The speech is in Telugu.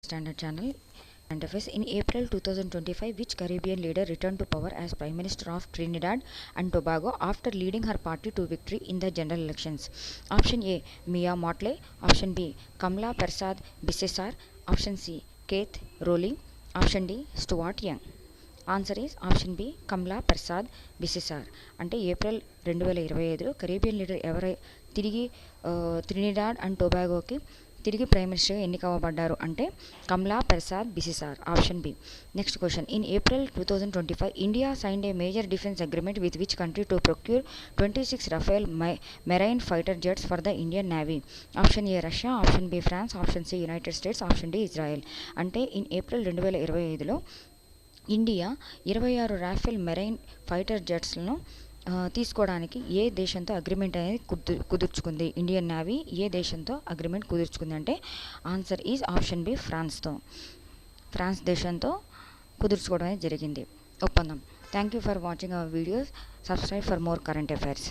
Standard Channel. And affairs. In April 2025, which Caribbean leader returned to power as Prime Minister of Trinidad and Tobago after leading her party to victory in the general elections? Option A, Mia Mottley. Option B, Kamla Persad Bissessar. Option C, Keith Rowling. Option D, Stuart Young. Answer is option B, Kamla Persad Bissessar. అంటే ఏప్రిల్ 2025లో కరేబియన్ లీడర్ ఎవరై తిరిగి త్రినిడాడ్ అండ్ టొబాగోకి తిరిగి ప్రైమ్ మినిస్టర్గా ఎన్నికవ్వబడ్డారు అంటే Kamla Persad Bissessar. Option B. Next question. In April 2025 India signed a major defence agreement with which country to procure 26 Rafale marine fighter jets for the Indian navy? Option A Russia, option B France, option C United States, option D Israel. అంటే ఇన్ ఏప్రిల్ 2025లో ఇండియా 26 రాఫెల్ మెరైన్ ఫైటర్ జెట్స్లను తీసుకోవడానికి ఏ దేశంతో అగ్రిమెంట్ అనేది కుదుర్చుకుంది? ఇండియన్ నేవీ ఏ దేశంతో అగ్రిమెంట్ కుదుర్చుకుంది అంటే answer is option B, France దేశంతో కుదుర్చుకోవడం అనేది జరిగింది ఒప్పందం. Thank you for watching our videos. Subscribe for more current affairs.